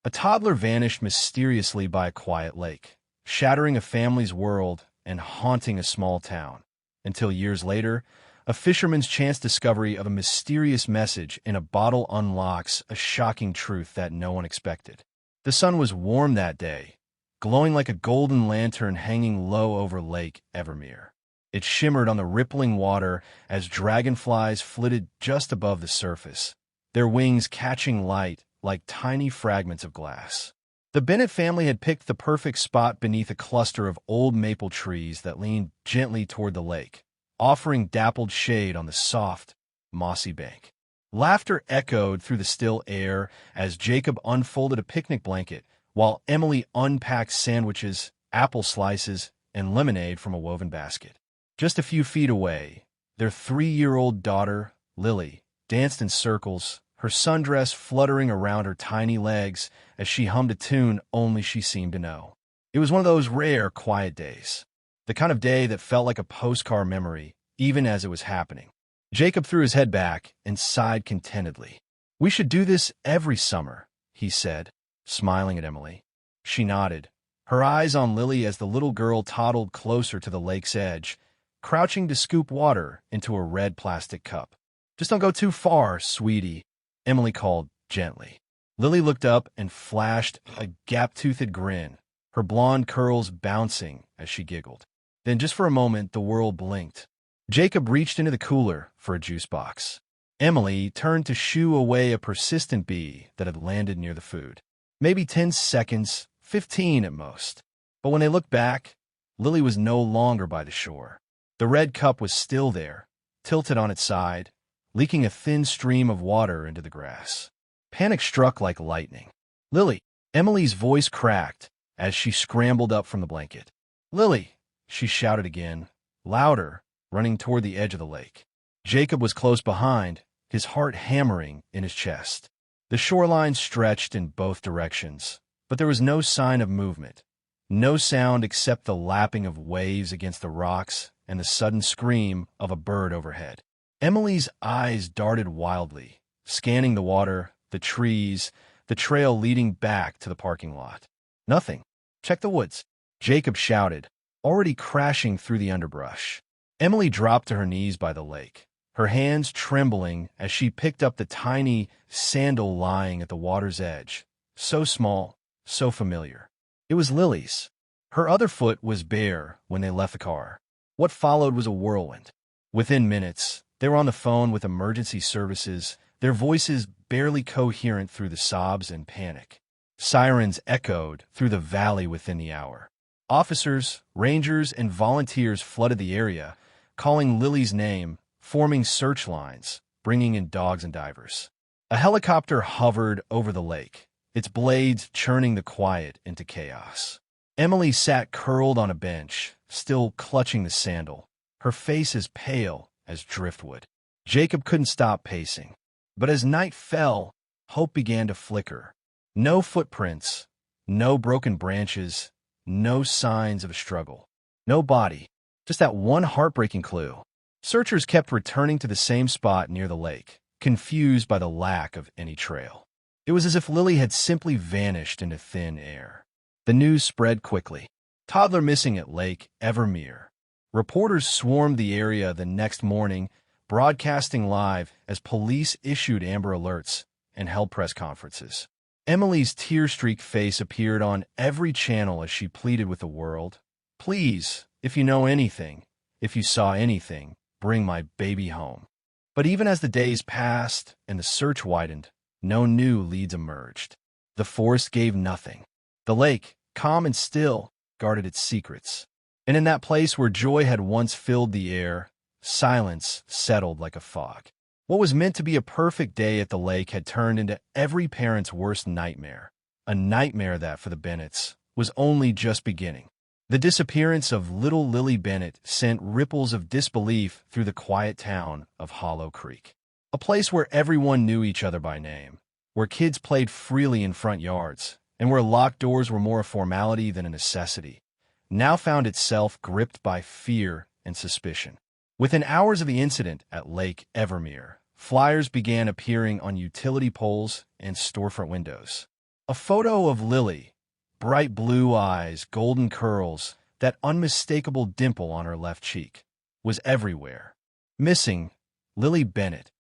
A toddler vanished mysteriously by a quiet lake, shattering a family's world and haunting a small town. Until years later, a fisherman's chance discovery of a mysterious message in a bottle unlocks a shocking truth that no one expected. The sun was warm that day, glowing like a golden lantern hanging low over Lake Evermere. It shimmered on the rippling water as dragonflies flitted just above the surface, their wings catching light like tiny fragments of glass. The Bennett family had picked the perfect spot beneath a cluster of old maple trees that leaned gently toward the lake, offering dappled shade on the soft, mossy bank. Laughter echoed through the still air as Jacob unfolded a picnic blanket, while Emily unpacked sandwiches, apple slices, and lemonade from a woven basket. Just a few feet away, their 3-year-old daughter, Lily, danced in circles, her sundress fluttering around her tiny legs as she hummed a tune only she seemed to know. It was one of those rare, quiet days, the kind of day that felt like a postcard memory, even as it was happening. Jacob threw his head back and sighed contentedly. "We should do this every summer," he said, smiling at Emily. She nodded, her eyes on Lily as the little girl toddled closer to the lake's edge, crouching to scoop water into a red plastic cup. "Just don't go too far, sweetie," Emily called gently. Lily looked up and flashed a gap-toothed grin, her blonde curls bouncing as she giggled. Then just for a moment, the world blinked. Jacob reached into the cooler for a juice box. Emily turned to shoo away a persistent bee that had landed near the food. Maybe 10 seconds, 15 at most. But when they looked back, Lily was no longer by the shore. The red cup was still there, tilted on its side, leaking a thin stream of water into the grass. Panic struck like lightning. "Lily!" Emily's voice cracked as she scrambled up from the blanket. "Lily!" she shouted again, louder, running toward the edge of the lake. Jacob was close behind, his heart hammering in his chest. The shoreline stretched in both directions, but there was no sign of movement, no sound except the lapping of waves against the rocks and the sudden scream of a bird overhead. Emily's eyes darted wildly, scanning the water, the trees, the trail leading back to the parking lot. "Nothing. Check the woods," Jacob shouted, already crashing through the underbrush. Emily dropped to her knees by the lake, her hands trembling as she picked up the tiny sandal lying at the water's edge. So small, so familiar. It was Lily's. Her other foot was bare when they left the car. What followed was a whirlwind. Within minutes, they were on the phone with emergency services, their voices barely coherent through the sobs and panic. Sirens echoed through the valley within the hour. Officers, rangers, and volunteers flooded the area, calling Lily's name, forming search lines, bringing in dogs and divers. A helicopter hovered over the lake, its blades churning the quiet into chaos. Emily sat curled on a bench, still clutching the sandal, her face as pale as driftwood. Jacob couldn't stop pacing. But as night fell, hope began to flicker. No footprints, no broken branches, no signs of a struggle. No body, just that one heartbreaking clue. Searchers kept returning to the same spot near the lake, confused by the lack of any trail. It was as if Lily had simply vanished into thin air. The news spread quickly. Toddler missing at Lake Evermere. Reporters swarmed the area the next morning, broadcasting live as police issued Amber Alerts and held press conferences. Emily's tear-streaked face appeared on every channel as she pleaded with the world. "Please, if you know anything, if you saw anything, bring my baby home." But even as the days passed and the search widened, no new leads emerged. The forest gave nothing. The lake, calm and still, guarded its secrets. And in that place where joy had once filled the air, silence settled like a fog. What was meant to be a perfect day at the lake had turned into every parent's worst nightmare, a nightmare that, for the Bennetts, was only just beginning. The disappearance of little Lily Bennett sent ripples of disbelief through the quiet town of Hollow Creek, a place where everyone knew each other by name, where kids played freely in front yards, and where locked doors were more a formality than a necessity, now found itself gripped by fear and suspicion. Within hours of the incident at Lake Evermere, flyers began appearing on utility poles and storefront windows. A photo of Lily, bright blue eyes, golden curls, that unmistakable dimple on her left cheek, was everywhere. Missing, Lily Bennett,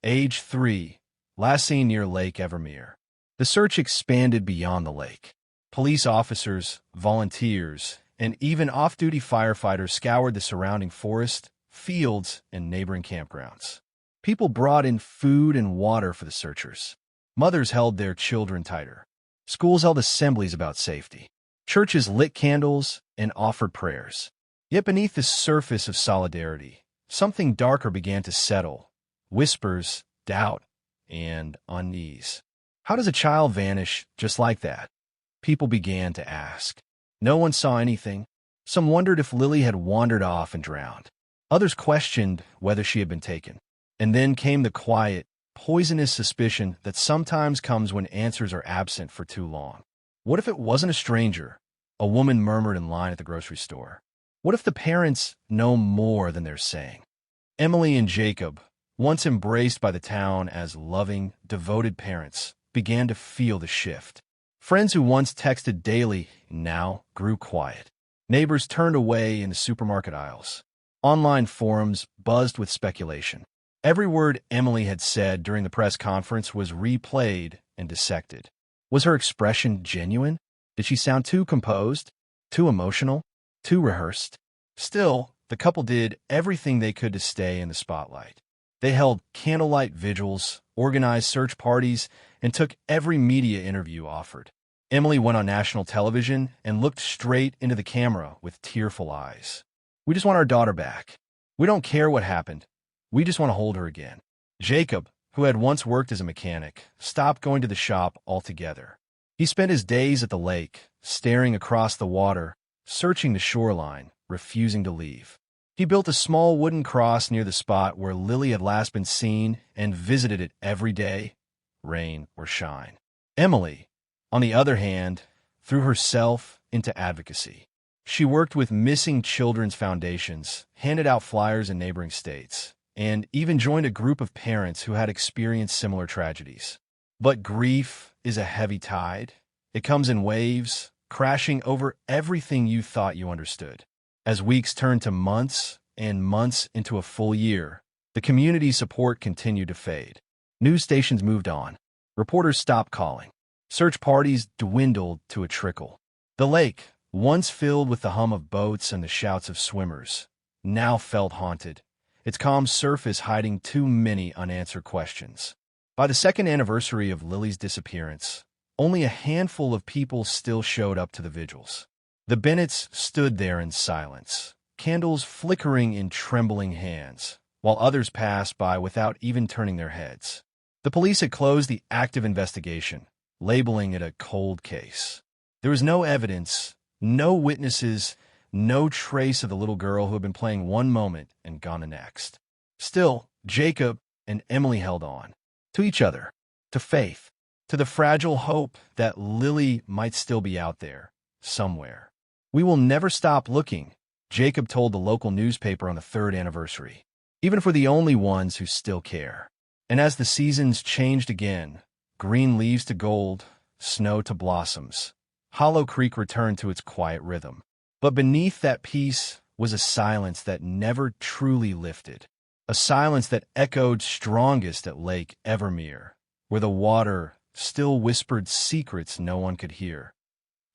age 3, last seen near Lake Evermere. The search expanded beyond the lake. Police officers, volunteers, and even off-duty firefighters scoured the surrounding forest, fields, and neighboring campgrounds. People brought in food and water for the searchers. Mothers held their children tighter. Schools held assemblies about safety. Churches lit candles and offered prayers. Yet beneath the surface of solidarity, something darker began to settle. Whispers, doubt, and unease. How does a child vanish just like that? People began to ask. No one saw anything. Some wondered if Lily had wandered off and drowned. Others questioned whether she had been taken. And then came the quiet, poisonous suspicion that sometimes comes when answers are absent for too long. What if it wasn't a stranger? A woman murmured in line at the grocery store. What if the parents know more than they're saying? Emily and Jacob, once embraced by the town as loving, devoted parents, began to feel the shift. Friends who once texted daily now grew quiet. Neighbors turned away in the supermarket aisles. Online forums buzzed with speculation. Every word Emily had said during the press conference was replayed and dissected. Was her expression genuine? Did she sound too composed, too emotional, too rehearsed? Still, the couple did everything they could to stay in the spotlight. They held candlelight vigils, organized search parties, and took every media interview offered. Emily went on national television and looked straight into the camera with tearful eyes. "We just want our daughter back. We don't care what happened. We just want to hold her again." Jacob, who had once worked as a mechanic, stopped going to the shop altogether. He spent his days at the lake, staring across the water, searching the shoreline, refusing to leave. He built a small wooden cross near the spot where Lily had last been seen and visited it every day, rain or shine. Emily, on the other hand, threw herself into advocacy. She worked with missing children's foundations, handed out flyers in neighboring states, and even joined a group of parents who had experienced similar tragedies. But grief is a heavy tide. It comes in waves, crashing over everything you thought you understood. As weeks turned to months and months into a full year, the community's support continued to fade. News stations moved on. Reporters stopped calling. Search parties dwindled to a trickle. The lake, once filled with the hum of boats and the shouts of swimmers, now felt haunted, its calm surface hiding too many unanswered questions. By the second anniversary of Lily's disappearance, only a handful of people still showed up to the vigils. The Bennetts stood there in silence, candles flickering in trembling hands, while others passed by without even turning their heads. The police had closed the active investigation, labeling it a cold case. There was no evidence, no witnesses, no trace of the little girl who had been playing one moment and gone the next. Still, Jacob and Emily held on. To each other, to faith, to the fragile hope that Lily might still be out there, somewhere. "We will never stop looking," Jacob told the local newspaper on the third anniversary, "even for the only ones who still care." And as the seasons changed again, green leaves to gold, snow to blossoms, Hollow Creek returned to its quiet rhythm. But beneath that peace was a silence that never truly lifted, a silence that echoed strongest at Lake Evermere, where the water still whispered secrets no one could hear.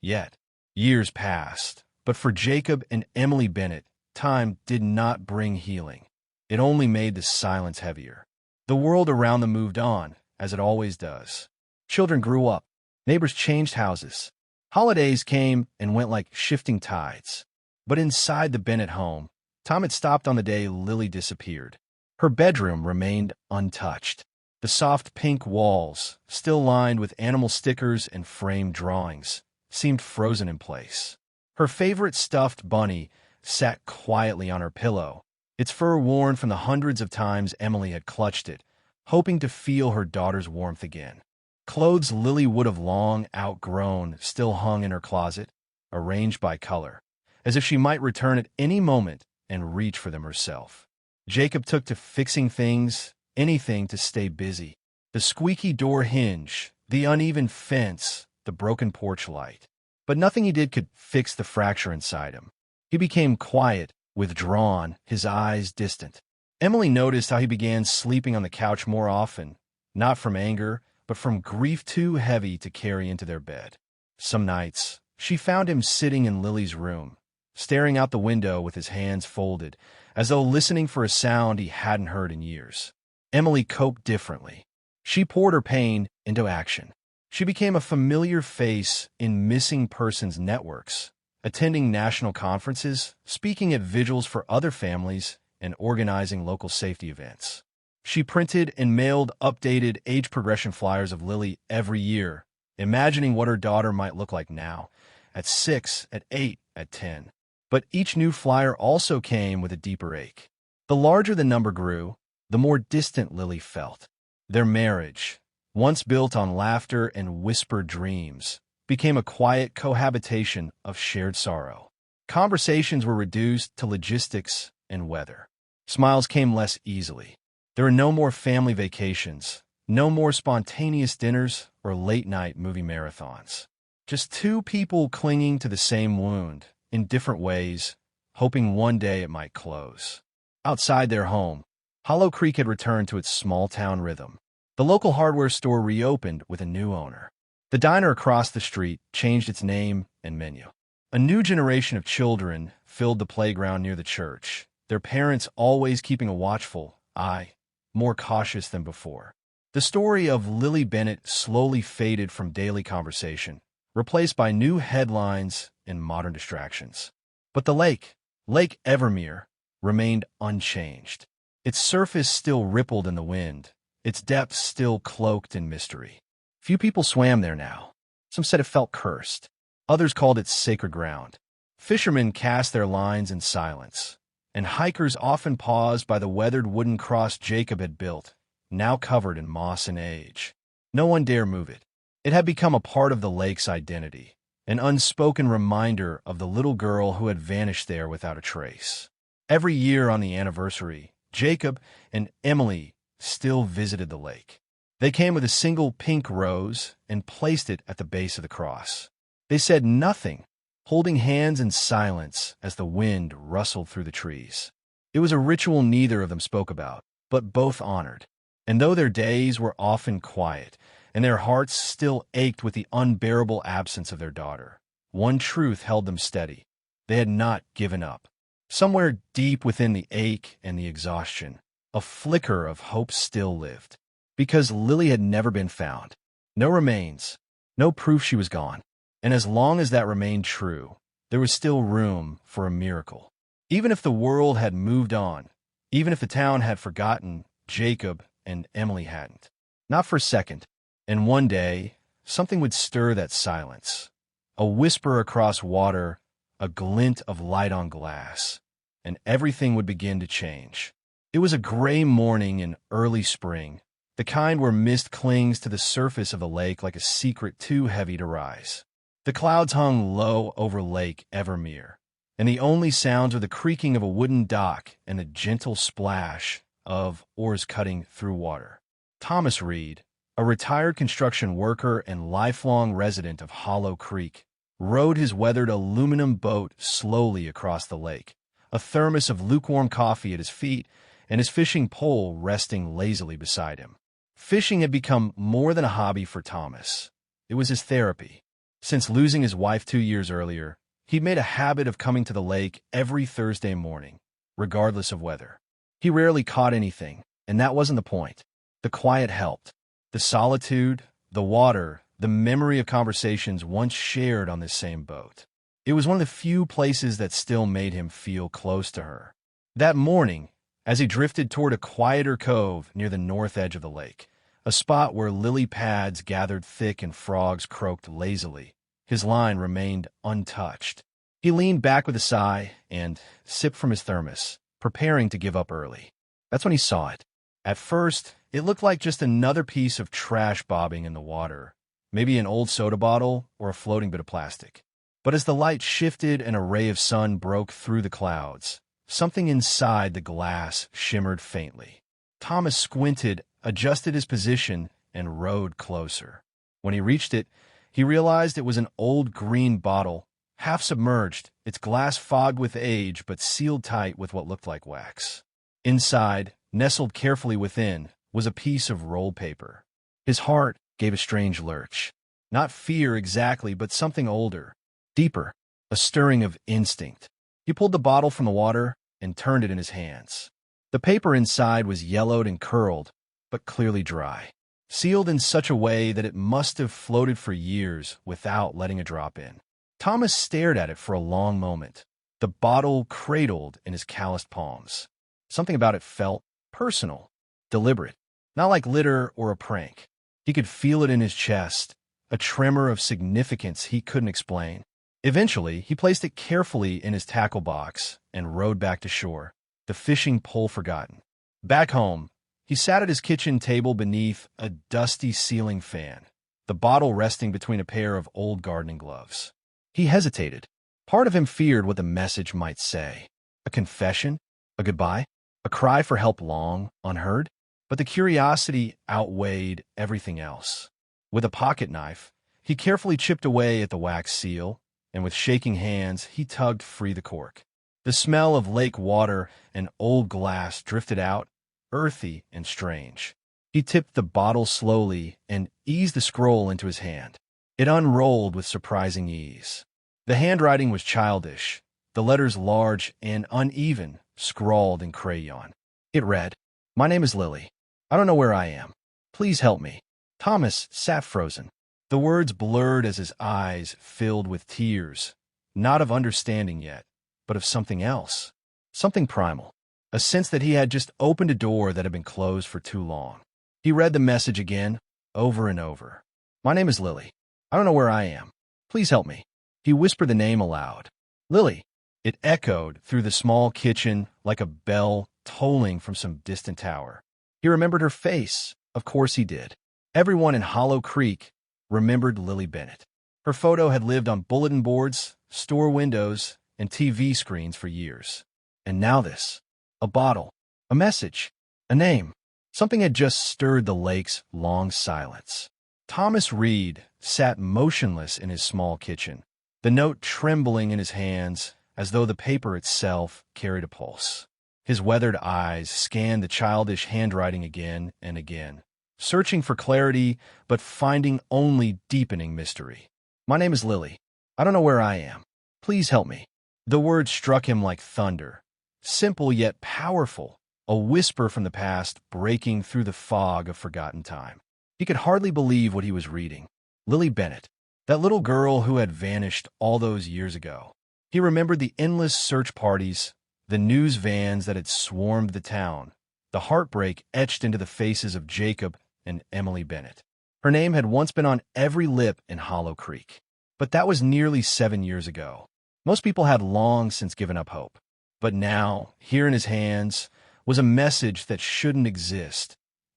Yet, years passed, but for Jacob and Emily Bennett, time did not bring healing. It only made the silence heavier. The world around them moved on, as it always does. Children grew up. Neighbors changed houses. Holidays came and went like shifting tides. But inside the Bennett home, time had stopped on the day Lily disappeared. Her bedroom remained untouched. The soft pink walls, still lined with animal stickers and framed drawings, seemed frozen in place. Her favorite stuffed bunny sat quietly on her pillow, its fur worn from the hundreds of times Emily had clutched it, hoping to feel her daughter's warmth again. Clothes Lily would have long outgrown still hung in her closet, arranged by color, as if she might return at any moment and reach for them herself. Jacob took to fixing things, anything to stay busy. The squeaky door hinge, the uneven fence, the broken porch light. But nothing he did could fix the fracture inside him. He became quiet, withdrawn, his eyes distant. Emily noticed how he began sleeping on the couch more often, not from anger, but from grief too heavy to carry into their bed. Some nights, she found him sitting in Lily's room, staring out the window with his hands folded, as though listening for a sound he hadn't heard in years. Emily coped differently. She poured her pain into action. She became a familiar face in missing persons networks, attending national conferences, speaking at vigils for other families, and organizing local safety events. She printed and mailed updated age progression flyers of Lily every year, imagining what her daughter might look like now, at 6, at 8, at 10. But each new flyer also came with a deeper ache. The larger the number grew, the more distant Lily felt. Their marriage, once built on laughter and whispered dreams, became a quiet cohabitation of shared sorrow. Conversations were reduced to logistics and weather. Smiles came less easily. There were no more family vacations, no more spontaneous dinners or late-night movie marathons. Just two people clinging to the same wound in different ways, hoping one day it might close. Outside their home, Hollow Creek had returned to its small-town rhythm. The local hardware store reopened with a new owner. The diner across the street changed its name and menu. A new generation of children filled the playground near the church, their parents always keeping a watchful eye, more cautious than before. The story of Lily Bennett slowly faded from daily conversation, replaced by new headlines and modern distractions. But the lake, Lake Evermere, remained unchanged. Its surface still rippled in the wind, its depths still cloaked in mystery. Few people swam there now. Some said it felt cursed. Others called it sacred ground. Fishermen cast their lines in silence, and hikers often paused by the weathered wooden cross Jacob had built, now covered in moss and age. No one dare move it. It had become a part of the lake's identity, an unspoken reminder of the little girl who had vanished there without a trace. Every year on the anniversary, Jacob and Emily still visited the lake. They came with a single pink rose and placed it at the base of the cross. They said nothing, holding hands in silence as the wind rustled through the trees. It was a ritual neither of them spoke about, but both honored. And though their days were often quiet, and their hearts still ached with the unbearable absence of their daughter, one truth held them steady. They had not given up. Somewhere deep within the ache and the exhaustion, a flicker of hope still lived. Because Lily had never been found. No remains, no proof she was gone. And as long as that remained true, there was still room for a miracle. Even if the world had moved on, even if the town had forgotten, Jacob and Emily hadn't. Not for a second. And one day, something would stir that silence. A whisper across water, a glint of light on glass, and everything would begin to change. It was a gray morning in early spring, the kind where mist clings to the surface of the lake like a secret too heavy to rise. The clouds hung low over Lake Evermere, and the only sounds were the creaking of a wooden dock and the gentle splash of oars cutting through water. Thomas Reed, a retired construction worker and lifelong resident of Hollow Creek, rowed his weathered aluminum boat slowly across the lake, a thermos of lukewarm coffee at his feet and his fishing pole resting lazily beside him. Fishing had become more than a hobby for Thomas. It was his therapy. Since losing his wife 2 years earlier, he'd made a habit of coming to the lake every Thursday morning, regardless of weather. He rarely caught anything, and that wasn't the point. The quiet helped. The solitude, the water, the memory of conversations once shared on this same boat. It was one of the few places that still made him feel close to her. That morning, as he drifted toward a quieter cove near the north edge of the lake, a spot where lily pads gathered thick and frogs croaked lazily, his line remained untouched. He leaned back with a sigh and sipped from his thermos, preparing to give up early. That's when he saw it. At first, it looked like just another piece of trash bobbing in the water, maybe an old soda bottle or a floating bit of plastic. But as the light shifted and a ray of sun broke through the clouds, something inside the glass shimmered faintly. Thomas squinted, adjusted his position, and rowed closer. When he reached it, He realized it was an old green bottle, half submerged, its glass fogged with age but sealed tight with what looked like wax. Inside, nestled carefully within, was a piece of rolled paper. His heart gave a strange lurch. Not fear exactly, but something older, deeper, a stirring of instinct. He pulled the bottle from the water and turned it in his hands. The paper inside was yellowed and curled, but clearly dry, sealed in such a way that it must have floated for years without letting a drop in. Thomas stared at it for a long moment, the bottle cradled in his calloused palms. Something about it felt personal, deliberate, not like litter or a prank. He could feel it in his chest, a tremor of significance he couldn't explain. Eventually, he placed it carefully in his tackle box and rowed back to shore, the fishing pole forgotten. Back home, he sat at his kitchen table beneath a dusty ceiling fan, the bottle resting between a pair of old gardening gloves. He hesitated. Part of him feared what the message might say. A confession? A goodbye? A cry for help long unheard? But the curiosity outweighed everything else. With a pocket knife, he carefully chipped away at the wax seal, and with shaking hands, he tugged free the cork. The smell of lake water and old glass drifted out, earthy and strange. He tipped the bottle slowly and eased the scroll into his hand. It unrolled with surprising ease. The handwriting was childish, the letters large and uneven, scrawled in crayon. It read, "My name is Lily. I don't know where I am. Please help me." Thomas sat frozen. The words blurred as his eyes filled with tears, not of understanding yet, but of something else, something primal, a sense that he had just opened a door that had been closed for too long. He read the message again, over and over. "My name is Lily. I don't know where I am. Please help me." He whispered the name aloud. "Lily." It echoed through the small kitchen like a bell tolling from some distant tower. He remembered her face. Of course he did. Everyone in Hollow Creek remembered Lily Bennett. Her photo had lived on bulletin boards, store windows, and TV screens for years. And now this. A bottle. A message. A name. Something had just stirred the lake's long silence. Thomas Reed sat motionless in his small kitchen, the note trembling in his hands as though the paper itself carried a pulse. His weathered eyes scanned the childish handwriting again and again, searching for clarity but finding only deepening mystery. "My name is Lily. I don't know where I am. Please help me." The words struck him like thunder, simple yet powerful, a whisper from the past breaking through the fog of forgotten time. He could hardly believe what he was reading. Lily Bennett, that little girl who had vanished all those years ago. He remembered the endless search parties, the news vans that had swarmed the town, the heartbreak etched into the faces of Jacob and Emily Bennett. Her name had once been on every lip in Hollow Creek. But that was nearly 7 years ago. Most people had long since given up hope. But now, here in his hands, was a message that shouldn't exist,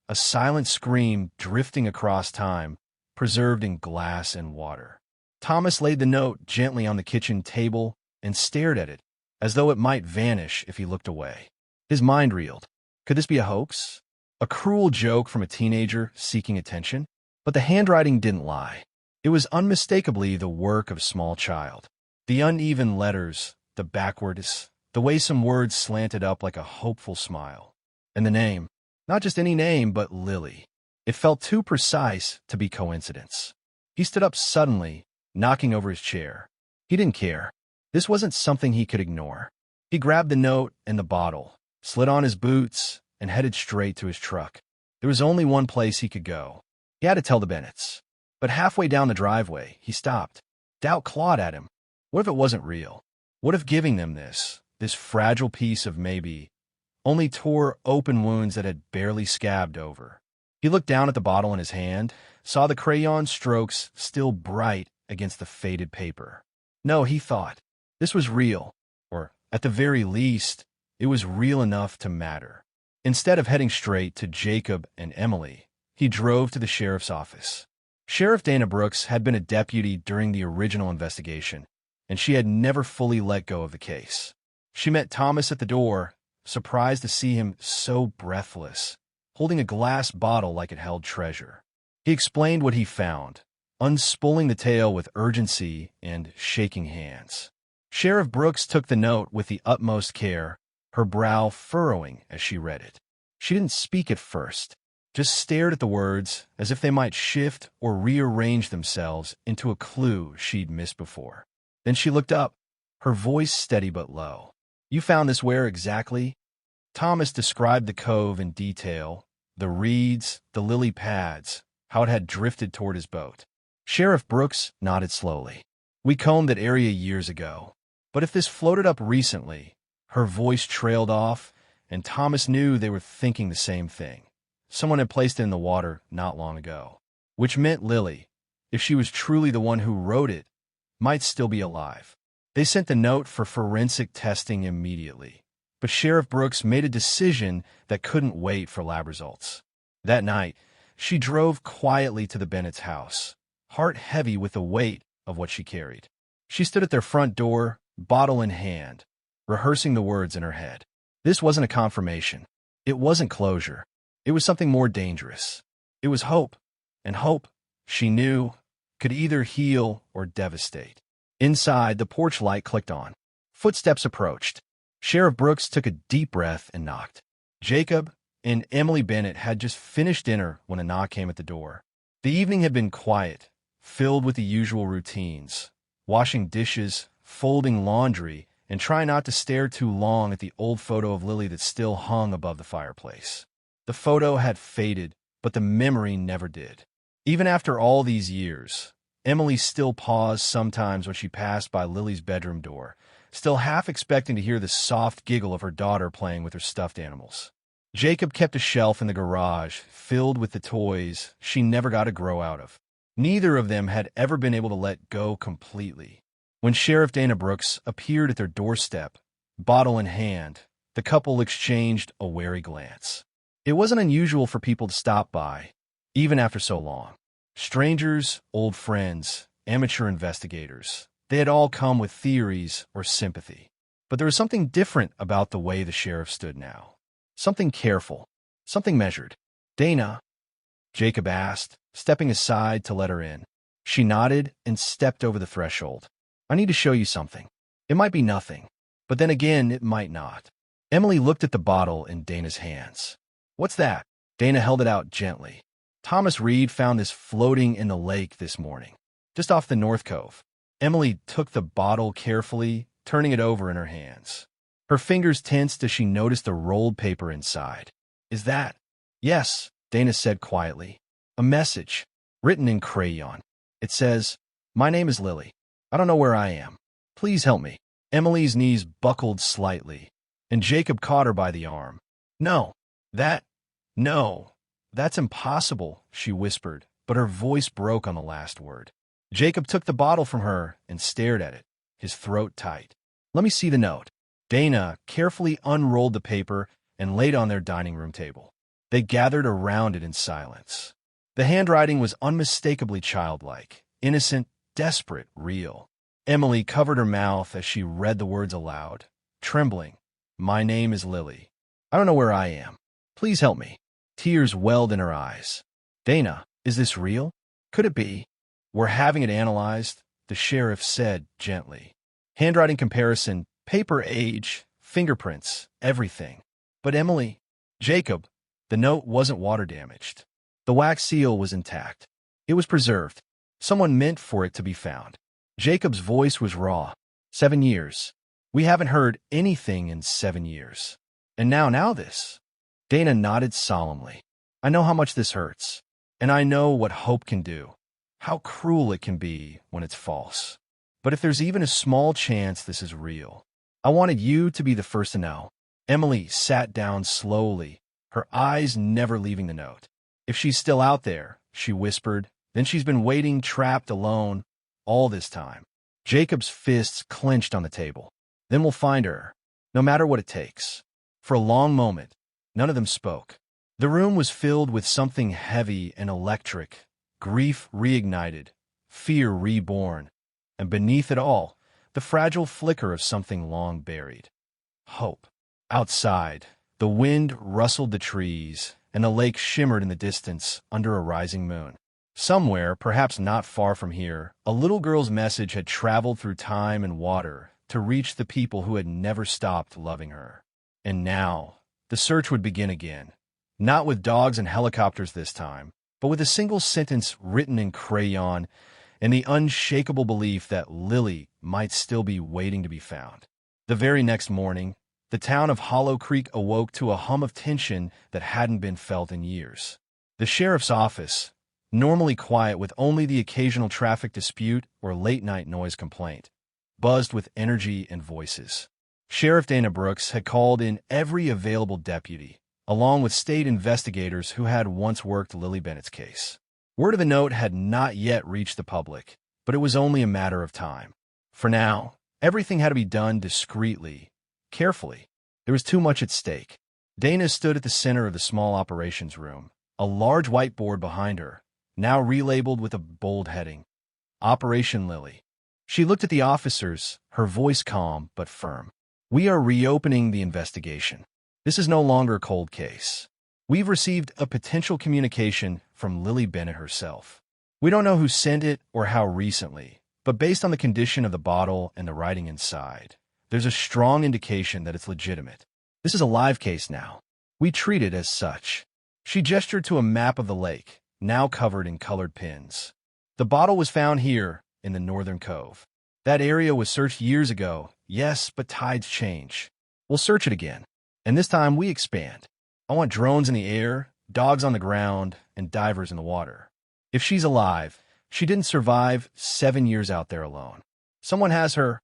a silent scream drifting across time, preserved in glass and water. Thomas laid the note gently on the kitchen table and stared at it, as though it might vanish if he looked away. His mind reeled. Could this be a hoax? A cruel joke from a teenager seeking attention? But the handwriting didn't lie. It was unmistakably the work of a small child. The uneven letters, the backwardness, the way some words slanted up like a hopeful smile. And the name, not just any name, but Lily. It felt too precise to be coincidence. He stood up suddenly, knocking over his chair. He didn't care. This wasn't something he could ignore. He grabbed the note and the bottle, slid on his boots, and headed straight to his truck. There was only one place he could go. He had to tell the Bennetts. But halfway down the driveway, he stopped. Doubt clawed at him. What if it wasn't real? What if giving them this fragile piece of maybe, only tore open wounds that had barely scabbed over? He looked down at the bottle in his hand, saw the crayon strokes still bright against the faded paper. No, he thought. This was real, or at the very least, it was real enough to matter. Instead of heading straight to Jacob and Emily, he drove to the sheriff's office. Sheriff Dana Brooks had been a deputy during the original investigation, and she had never fully let go of the case. She met Thomas at the door, surprised to see him so breathless, holding a glass bottle like it held treasure. He explained what he found, unspooling the tale with urgency and shaking hands. Sheriff Brooks took the note with the utmost care, her brow furrowing as she read it. She didn't speak at first, just stared at the words as if they might shift or rearrange themselves into a clue she'd missed before. Then she looked up, her voice steady but low. "You found this where exactly?" Thomas described the cove in detail, the reeds, the lily pads, how it had drifted toward his boat. Sheriff Brooks nodded slowly. "We combed that area years ago. But if this floated up recently," her voice trailed off, and Thomas knew they were thinking the same thing. Someone had placed it in the water not long ago. Which meant Lily, if she was truly the one who wrote it, might still be alive. They sent the note for forensic testing immediately. But Sheriff Brooks made a decision that couldn't wait for lab results. That night, she drove quietly to the Bennett's house, heart heavy with the weight of what she carried. She stood at their front door, bottle in hand, rehearsing the words in her head. This wasn't a confirmation. It wasn't closure. It was something more dangerous. It was hope. And hope, she knew, could either heal or devastate. Inside, the porch light clicked on. Footsteps approached. Sheriff Brooks took a deep breath and knocked. Jacob and Emily Bennett had just finished dinner when a knock came at the door. The evening had been quiet, filled with the usual routines, washing dishes, folding laundry, and trying not to stare too long at the old photo of Lily that still hung above the fireplace. The photo had faded, but the memory never did. Even after all these years, Emily still paused sometimes when she passed by Lily's bedroom door, still half expecting to hear the soft giggle of her daughter playing with her stuffed animals. Jacob kept a shelf in the garage filled with the toys she never got to grow out of. Neither of them had ever been able to let go completely. When Sheriff Dana Brooks appeared at their doorstep, bottle in hand, the couple exchanged a wary glance. It wasn't unusual for people to stop by, even after so long. Strangers, old friends, amateur investigators, they had all come with theories or sympathy. But there was something different about the way the sheriff stood now. Something careful, something measured. "Dana?" Jacob asked, stepping aside to let her in. She nodded and stepped over the threshold. "I need to show you something. It might be nothing, but then again, it might not." Emily looked at the bottle in Dana's hands. "What's that?" Dana held it out gently. "Thomas Reed found this floating in the lake this morning, just off the North Cove." Emily took the bottle carefully, turning it over in her hands. Her fingers tensed as she noticed the rolled paper inside. "Is that?" "Yes," Dana said quietly. "A message, written in crayon. It says, 'My name is Lily. I don't know where I am. Please help me.'" Emily's knees buckled slightly, and Jacob caught her by the arm. No, that's impossible," she whispered, but her voice broke on the last word. Jacob took the bottle from her and stared at it, his throat tight. "Let me see the note." Dana carefully unrolled the paper and laid it on their dining room table. They gathered around it in silence. The handwriting was unmistakably childlike, innocent, desperate, real. Emily covered her mouth as she read the words aloud, trembling. "My name is Lily. I don't know where I am. Please help me." Tears welled in her eyes. "Dana, is this real? Could it be?" "We're having it analyzed," the sheriff said gently. "Handwriting comparison, paper age, fingerprints, everything." "But Emily..." "Jacob, the note wasn't water damaged. The wax seal was intact. It was preserved. Someone meant for it to be found." Jacob's voice was raw. 7 years. We haven't heard anything in 7 years. And now this." Dana nodded solemnly. "I know how much this hurts. And I know what hope can do. How cruel it can be when it's false. But if there's even a small chance this is real, I wanted you to be the first to know." Emily sat down slowly, her eyes never leaving the note. "If she's still out there," she whispered, "then she's been waiting trapped alone all this time." Jacob's fists clenched on the table. "Then we'll find her, no matter what it takes." For a long moment, none of them spoke. The room was filled with something heavy and electric, grief reignited, fear reborn, and beneath it all, the fragile flicker of something long buried. Hope. Outside, the wind rustled the trees, and the lake shimmered in the distance under a rising moon. Somewhere, perhaps not far from here, a little girl's message had traveled through time and water to reach the people who had never stopped loving her. And now, the search would begin again, not with dogs and helicopters this time, but with a single sentence written in crayon and the unshakable belief that Lily might still be waiting to be found. The very next morning, the town of Hollow Creek awoke to a hum of tension that hadn't been felt in years. The sheriff's office, normally quiet with only the occasional traffic dispute or late-night noise complaint, buzzed with energy and voices. Sheriff Dana Brooks had called in every available deputy, along with state investigators who had once worked Lily Bennett's case. Word of the note had not yet reached the public, but it was only a matter of time. For now, everything had to be done discreetly, carefully. There was too much at stake. Dana stood at the center of the small operations room, a large whiteboard behind her, now relabeled with a bold heading, Operation Lily. She looked at the officers, her voice calm but firm. We are reopening the investigation. This is no longer a cold case. We've received a potential communication from Lily Bennett herself. We don't know who sent it or how recently, but based on the condition of the bottle and the writing inside, there's a strong indication that it's legitimate. This is a live case now. We treat it as such. She gestured to a map of the lake, now covered in colored pins. The bottle was found here, in the northern cove. That area was searched years ago, yes, but tides change. We'll search it again, and this time we expand. I want drones in the air, dogs on the ground, and divers in the water. If she's alive, she didn't survive 7 years out there alone. Someone has her,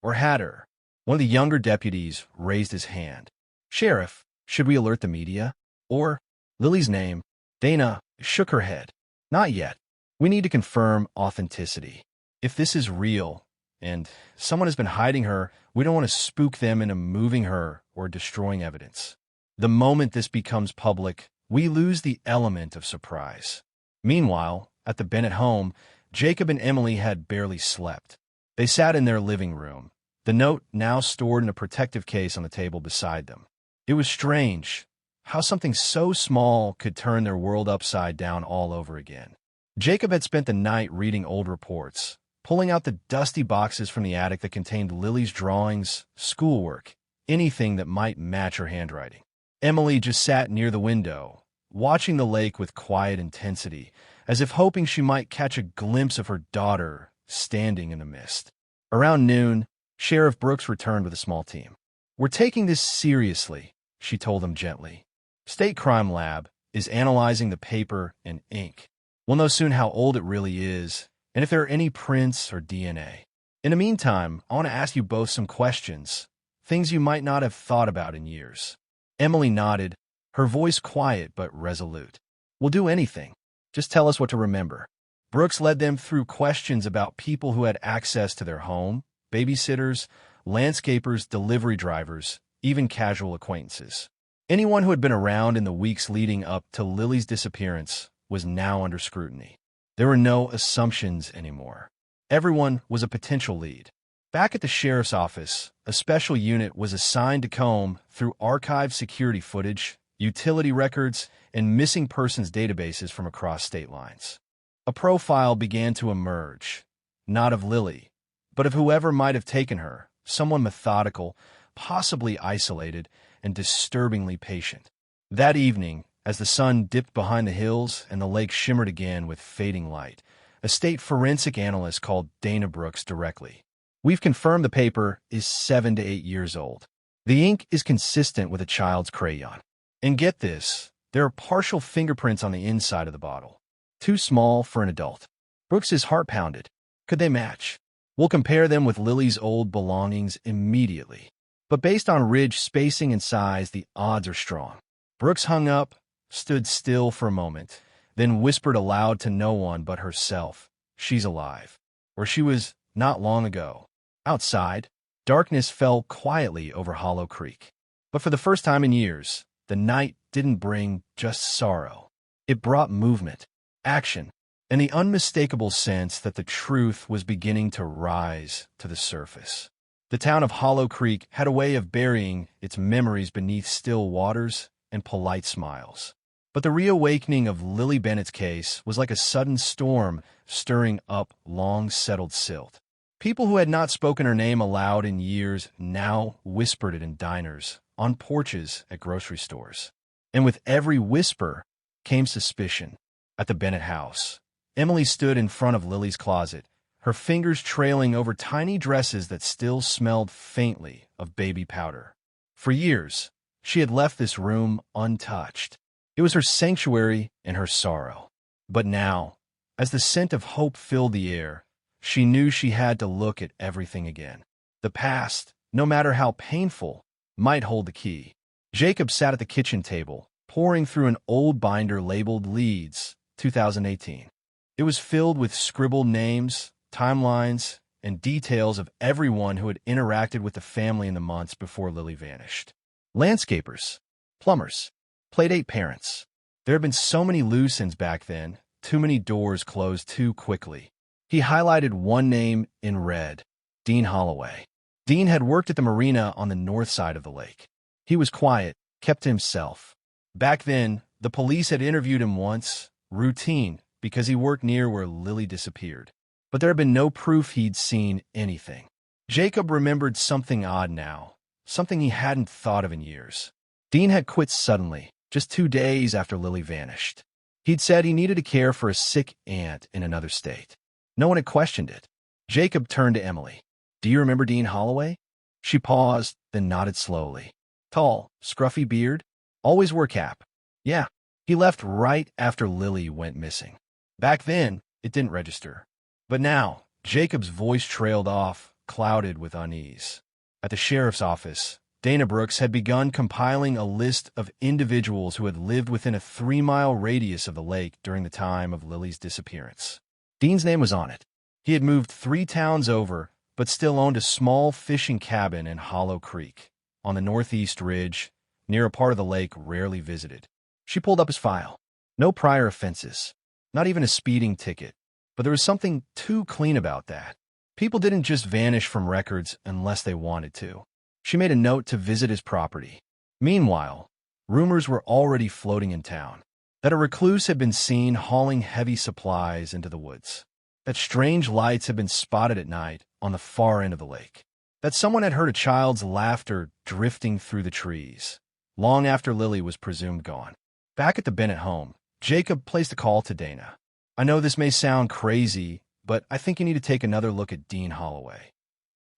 or had her. One of the younger deputies raised his hand. Sheriff, should we alert the media? Or, Lily's name, Dana, shook her head. Not yet. We need to confirm authenticity. If this is real, and someone has been hiding her, we don't want to spook them into moving her or destroying evidence. The moment this becomes public, we lose the element of surprise. Meanwhile, at the Bennett home, Jacob and Emily had barely slept. They sat in their living room, the note now stored in a protective case on the table beside them. It was strange how something so small could turn their world upside down all over again. Jacob had spent the night reading old reports, pulling out the dusty boxes from the attic that contained Lily's drawings, schoolwork, anything that might match her handwriting. Emily just sat near the window, watching the lake with quiet intensity, as if hoping she might catch a glimpse of her daughter standing in the mist. Around noon, Sheriff Brooks returned with a small team. We're taking this seriously, she told them gently. State Crime Lab is analyzing the paper and ink. We'll know soon how old it really is, and if there are any prints or DNA. In the meantime, I want to ask you both some questions, things you might not have thought about in years. Emily nodded, her voice quiet but resolute. We'll do anything. Just tell us what to remember. Brooks led them through questions about people who had access to their home, babysitters, landscapers, delivery drivers, even casual acquaintances. Anyone who had been around in the weeks leading up to Lily's disappearance was now under scrutiny. There were no assumptions anymore. Everyone was a potential lead. Back at the sheriff's office, a special unit was assigned to comb through archived security footage, utility records, and missing persons databases from across state lines. A profile began to emerge, not of Lily, but of whoever might have taken her, someone methodical, possibly isolated, and disturbingly patient. That evening, as the sun dipped behind the hills and the lake shimmered again with fading light, a state forensic analyst called Dana Brooks directly. We've confirmed the paper is 7 to 8 years old. The ink is consistent with a child's crayon. And get this, there are partial fingerprints on the inside of the bottle. Too small for an adult. Brooks's heart pounded. Could they match? We'll compare them with Lily's old belongings immediately. But based on ridge spacing and size, the odds are strong. Brooks hung up, stood still for a moment, then whispered aloud to no one but herself. She's alive. Or she was not long ago. Outside, darkness fell quietly over Hollow Creek. But for the first time in years, the night didn't bring just sorrow. It brought movement, action, and the unmistakable sense that the truth was beginning to rise to the surface. The town of Hollow Creek had a way of burying its memories beneath still waters and polite smiles. But the reawakening of Lily Bennett's case was like a sudden storm stirring up long-settled silt. People who had not spoken her name aloud in years now whispered it in diners, on porches, at grocery stores. And with every whisper came suspicion. At the Bennett house, Emily stood in front of Lily's closet, her fingers trailing over tiny dresses that still smelled faintly of baby powder. For years, she had left this room untouched. It was her sanctuary in her sorrow. But now, as the scent of hope filled the air, she knew she had to look at everything again. The past, no matter how painful, might hold the key. Jacob sat at the kitchen table, pouring through an old binder labeled Leeds, 2018. It was filled with scribbled names, timelines, and details of everyone who had interacted with the family in the months before Lily vanished. Landscapers, plumbers, playdate parents. There had been so many loose ends back then, too many doors closed too quickly. He highlighted one name in red, Dean Holloway. Dean had worked at the marina on the north side of the lake. He was quiet, kept to himself. Back then, the police had interviewed him once, routine, because he worked near where Lily disappeared. But there had been no proof he'd seen anything. Jacob remembered something odd now, something he hadn't thought of in years. Dean had quit suddenly, just 2 days after Lily vanished. He'd said he needed to care for a sick aunt in another state. No one had questioned it. Jacob turned to Emily. "Do you remember Dean Holloway?" She paused, then nodded slowly. "Tall, scruffy beard, always wore a cap. Yeah, he left right after Lily went missing. Back then, it didn't register. But now, Jacob's voice trailed off, clouded with unease. At the sheriff's office, Dana Brooks had begun compiling a list of individuals who had lived within a 3-mile radius of the lake during the time of Lily's disappearance. Dean's name was on it. He had moved 3 towns over, but still owned a small fishing cabin in Hollow Creek, on the northeast ridge, near a part of the lake rarely visited. She pulled up his file. No prior offenses, not even a speeding ticket, but there was something too clean about that. People didn't just vanish from records unless they wanted to. She made a note to visit his property. Meanwhile, rumors were already floating in town that a recluse had been seen hauling heavy supplies into the woods, that strange lights had been spotted at night on the far end of the lake, that someone had heard a child's laughter drifting through the trees, long after Lily was presumed gone. Back at the Bennett home, Jacob placed a call to Dana. "I know this may sound crazy, but I think you need to take another look at Dean Holloway."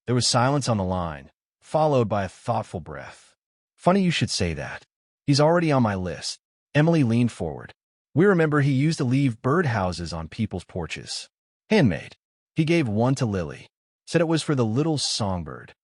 There was silence on the line, followed by a thoughtful breath. "Funny you should say that. He's already on my list." Emily leaned forward. "We remember he used to leave birdhouses on people's porches. Handmade. He gave one to Lily. Said it was for the little songbird.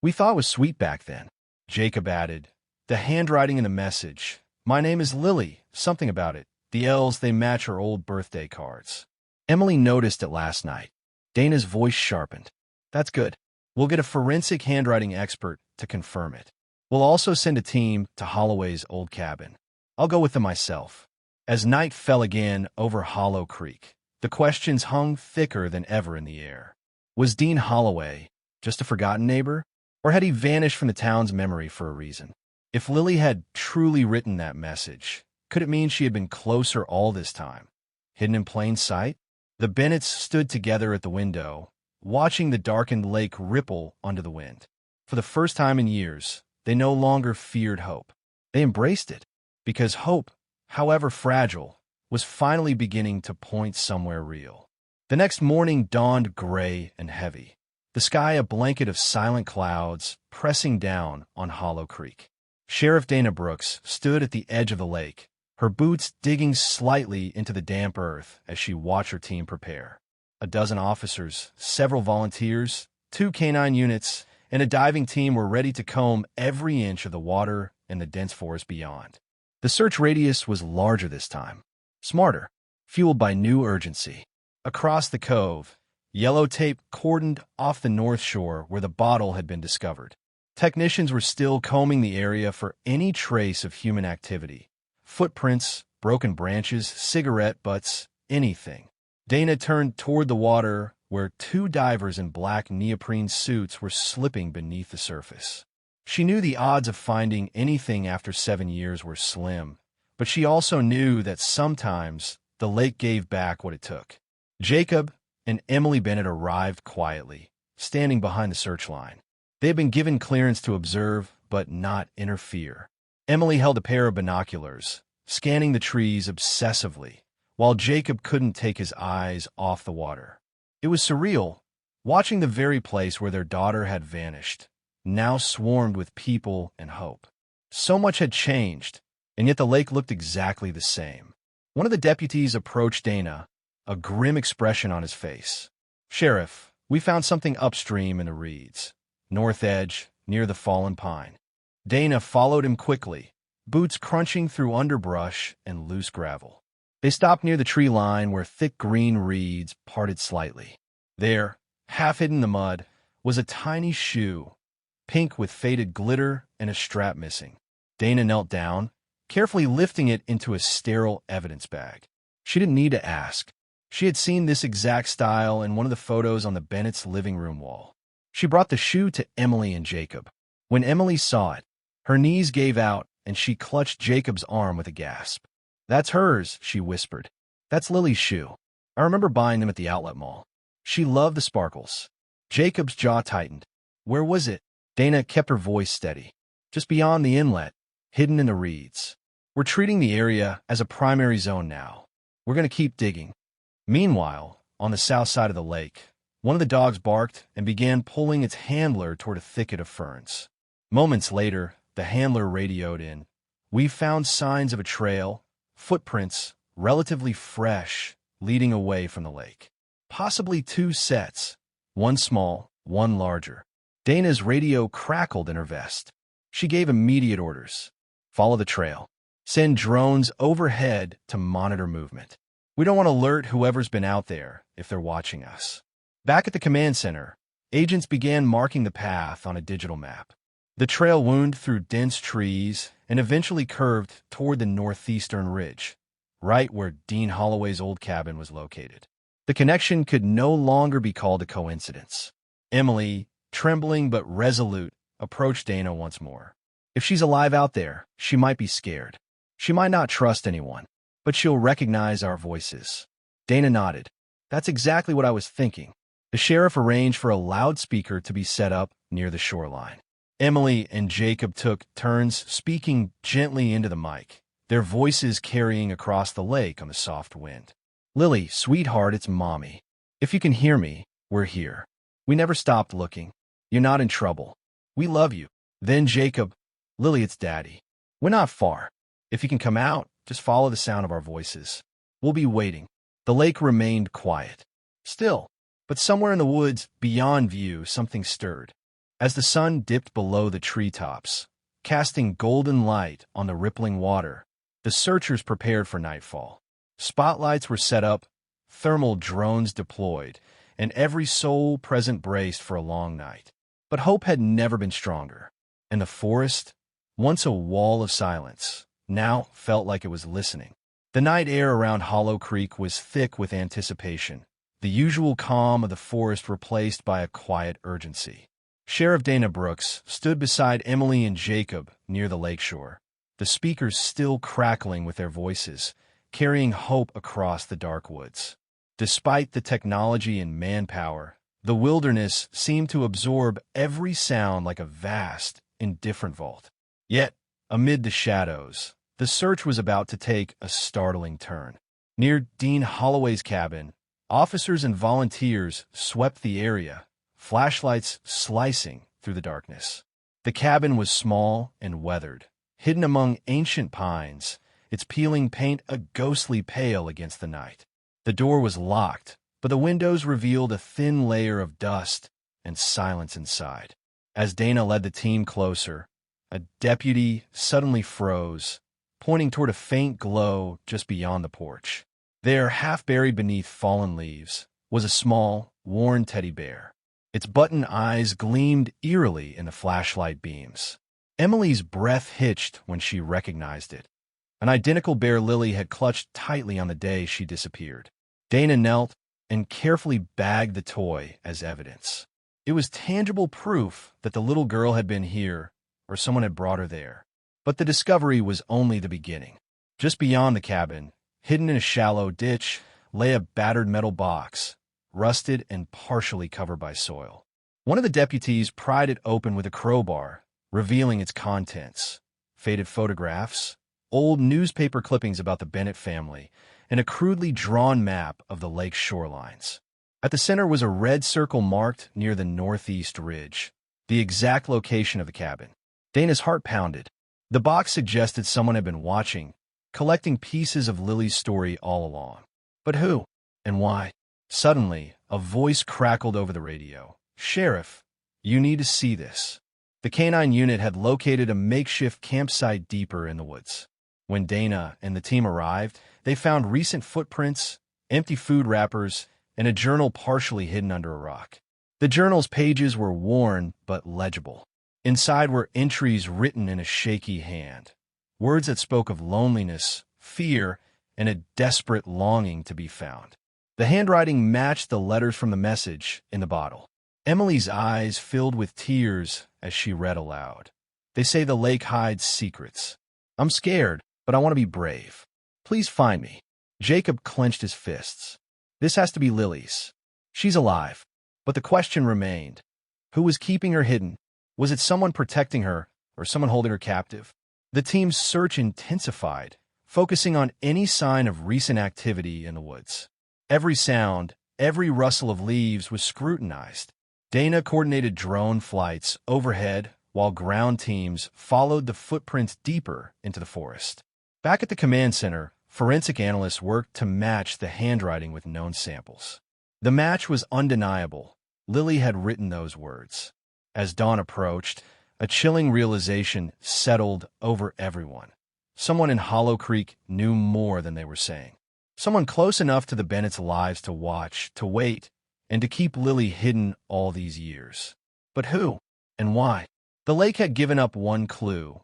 We thought it was sweet back then." Jacob added, "The handwriting in the message. My name is Lily. Something about it. The L's, they match her old birthday cards." Emily noticed it last night. Dana's voice sharpened. "That's good. We'll get a forensic handwriting expert to confirm it. We'll also send a team to Holloway's old cabin. I'll go with them myself." As night fell again over Hollow Creek, the questions hung thicker than ever in the air. Was Dean Holloway just a forgotten neighbor, or had he vanished from the town's memory for a reason? If Lily had truly written that message, could it mean she had been closer all this time, hidden in plain sight? The Bennetts stood together at the window, watching the darkened lake ripple under the wind. For the first time in years, they no longer feared hope. They embraced it, because hope, however fragile, was finally beginning to point somewhere real. The next morning dawned gray and heavy, the sky a blanket of silent clouds pressing down on Hollow Creek. Sheriff Dana Brooks stood at the edge of the lake, her boots digging slightly into the damp earth as she watched her team prepare. A dozen officers, several volunteers, 2 canine units, and a diving team were ready to comb every inch of the water and the dense forest beyond. The search radius was larger this time, smarter, fueled by new urgency. Across the cove, yellow tape cordoned off the north shore where the bottle had been discovered. Technicians were still combing the area for any trace of human activity. Footprints, broken branches, cigarette butts, anything. Dana turned toward the water where 2 divers in black neoprene suits were slipping beneath the surface. She knew the odds of finding anything after 7 years were slim, But she also knew that sometimes the lake gave back what it took. Jacob and Emily Bennett arrived quietly, standing behind the search line. They had been given clearance to observe, but not interfere. Emily held a pair of binoculars, scanning the trees obsessively, while Jacob couldn't take his eyes off the water. It was surreal, watching the very place where their daughter had vanished, now swarmed with people and hope. So much had changed, and yet the lake looked exactly the same. One of the deputies approached Dana, a grim expression on his face. "Sheriff, we found something upstream in the reeds, north edge, near the fallen pine." Dana followed him quickly, boots crunching through underbrush and loose gravel. They stopped near the tree line where thick green reeds parted slightly. There, half hidden in the mud, was a tiny shoe, pink with faded glitter and a strap missing. Dana knelt down, carefully lifting it into a sterile evidence bag. She didn't need to ask. She had seen this exact style in one of the photos on the Bennett's living room wall. She brought the shoe to Emily and Jacob. When Emily saw it, her knees gave out and she clutched Jacob's arm with a gasp. "That's hers," she whispered. "That's Lily's shoe. I remember buying them at the outlet mall. She loved the sparkles." Jacob's jaw tightened. "Where was it?" Dana kept her voice steady. "Just beyond the inlet, hidden in the reeds. We're treating the area as a primary zone now. We're going to keep digging." Meanwhile, on the south side of the lake, one of the dogs barked and began pulling its handler toward a thicket of ferns. Moments later, the handler radioed in. "We found signs of a trail, footprints, relatively fresh, leading away from the lake. Possibly two sets, one small, one larger." Dana's radio crackled in her vest. She gave immediate orders. "Follow the trail. Send drones overhead to monitor movement. We don't want to alert whoever's been out there if they're watching us." Back at the command center, agents began marking the path on a digital map. The trail wound through dense trees and eventually curved toward the northeastern ridge, right where Dean Holloway's old cabin was located. The connection could no longer be called a coincidence. Emily, trembling but resolute, approached Dana once more. "If she's alive out there, she might be scared. She might not trust anyone, but she'll recognize our voices." Dana nodded. "That's exactly what I was thinking." The sheriff arranged for a loudspeaker to be set up near the shoreline. Emily and Jacob took turns speaking gently into the mic, their voices carrying across the lake on the soft wind. "Lily, sweetheart, it's Mommy. If you can hear me, we're here. We never stopped looking. You're not in trouble. We love you." Then Jacob, "Lily, it's Daddy. We're not far. If you can come out, just follow the sound of our voices. We'll be waiting." The lake remained quiet, still, but somewhere in the woods beyond view something stirred. As the sun dipped below the treetops, casting golden light on the rippling water, the searchers prepared for nightfall. Spotlights were set up, thermal drones deployed, and every soul present braced for a long night. But hope had never been stronger, and the forest, once a wall of silence, now felt like it was listening. The night air around Hollow Creek was thick with anticipation, the usual calm of the forest replaced by a quiet urgency. Sheriff Dana Brooks stood beside Emily and Jacob near the lakeshore, the speakers still crackling with their voices, carrying hope across the dark woods. Despite the technology and manpower, the wilderness seemed to absorb every sound like a vast, indifferent vault. Yet, amid the shadows, the search was about to take a startling turn. Near Dean Holloway's cabin, officers and volunteers swept the area, flashlights slicing through the darkness. The cabin was small and weathered, hidden among ancient pines, its peeling paint a ghostly pale against the night. The door was locked, but the windows revealed a thin layer of dust and silence inside. As Dana led the team closer, a deputy suddenly froze, pointing toward a faint glow just beyond the porch. There, half buried beneath fallen leaves, was a small, worn teddy bear. Its button eyes gleamed eerily in the flashlight beams. Emily's breath hitched when she recognized it. An identical bear Lily had clutched tightly on the day she disappeared. Dana knelt and carefully bagged the toy as evidence. It was tangible proof that the little girl had been here, or someone had brought her there. But the discovery was only the beginning. Just beyond the cabin, hidden in a shallow ditch, lay a battered metal box, rusted and partially covered by soil. One of the deputies pried it open with a crowbar, revealing its contents: faded photographs, old newspaper clippings about the Bennett family, and a crudely drawn map of the lake's shorelines. At the center was a red circle marked near the northeast ridge, the exact location of the cabin. Dana's heart pounded. The box suggested someone had been watching, collecting pieces of Lily's story all along. But who? And why? Suddenly, a voice crackled over the radio. "Sheriff, you need to see this." The canine unit had located a makeshift campsite deeper in the woods. When Dana and the team arrived, they found recent footprints, empty food wrappers, and a journal partially hidden under a rock. The journal's pages were worn but legible. Inside were entries written in a shaky hand, words that spoke of loneliness, fear, and a desperate longing to be found. The handwriting matched the letters from the message in the bottle. Emily's eyes filled with tears as she read aloud. "They say the lake hides secrets. I'm scared, but I want to be brave. Please find me." Jacob clenched his fists. This has to be Lily's. She's alive. But the question remained. Who was keeping her hidden? Was it someone protecting her, or someone holding her captive? The team's search intensified, focusing on any sign of recent activity in the woods. Every sound, every rustle of leaves was scrutinized. Dana coordinated drone flights overhead, while ground teams followed the footprints deeper into the forest. Back at the command center, forensic analysts worked to match the handwriting with known samples. The match was undeniable. Lily had written those words. As dawn approached, a chilling realization settled over everyone. Someone in Hollow Creek knew more than they were saying. Someone close enough to the Bennett's lives to watch, to wait, and to keep Lily hidden all these years. But who? And why? The lake had given up one clue,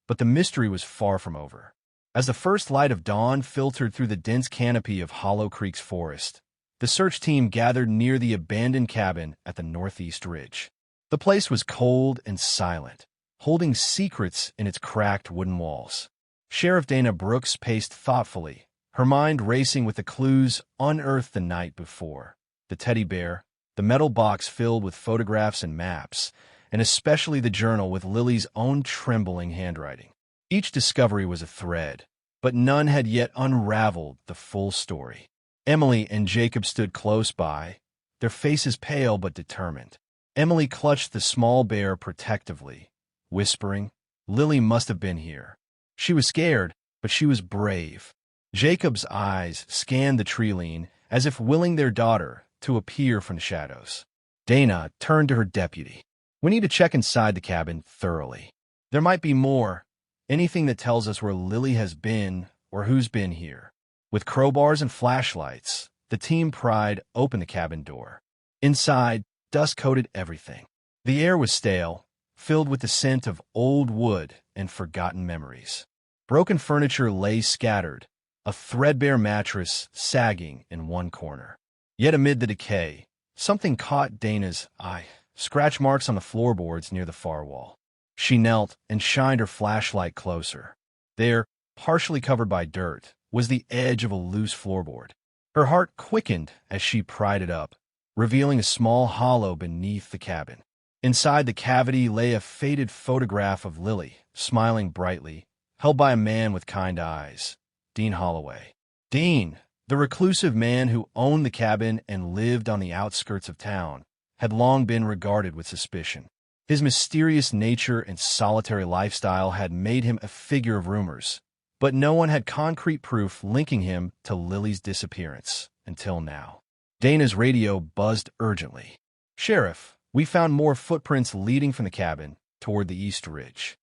but the mystery was far from over. As the first light of dawn filtered through the dense canopy of Hollow Creek's forest, the search team gathered near the abandoned cabin at the northeast ridge. The place was cold and silent, holding secrets in its cracked wooden walls. Sheriff Dana Brooks paced thoughtfully, her mind racing with the clues unearthed the night before. The teddy bear, the metal box filled with photographs and maps, and especially the journal with Lily's own trembling handwriting. Each discovery was a thread, but none had yet unraveled the full story. Emily and Jacob stood close by, their faces pale but determined. Emily clutched the small bear protectively, whispering, "Lily must have been here." She was scared, but she was brave. Jacob's eyes scanned the tree-line as if willing their daughter to appear from the shadows. Dana turned to her deputy. "We need to check inside the cabin thoroughly. There might be more, anything that tells us where Lily has been or who's been here." With crowbars and flashlights, the team pried open the cabin door. Inside, dust coated everything. The air was stale, filled with the scent of old wood and forgotten memories. Broken furniture lay scattered, a threadbare mattress sagging in one corner. Yet amid the decay, something caught Dana's eye: scratch marks on the floorboards near the far wall. She knelt and shined her flashlight closer. There, partially covered by dirt, was the edge of a loose floorboard. Her heart quickened as she pried it up, revealing a small hollow beneath the cabin. Inside the cavity lay a faded photograph of Lily, smiling brightly, held by a man with kind eyes, Dean Holloway. Dean, the reclusive man who owned the cabin and lived on the outskirts of town, had long been regarded with suspicion. His mysterious nature and solitary lifestyle had made him a figure of rumors, but no one had concrete proof linking him to Lily's disappearance until now. Dana's radio buzzed urgently. "Sheriff, we found more footprints leading from the cabin toward the east ridge."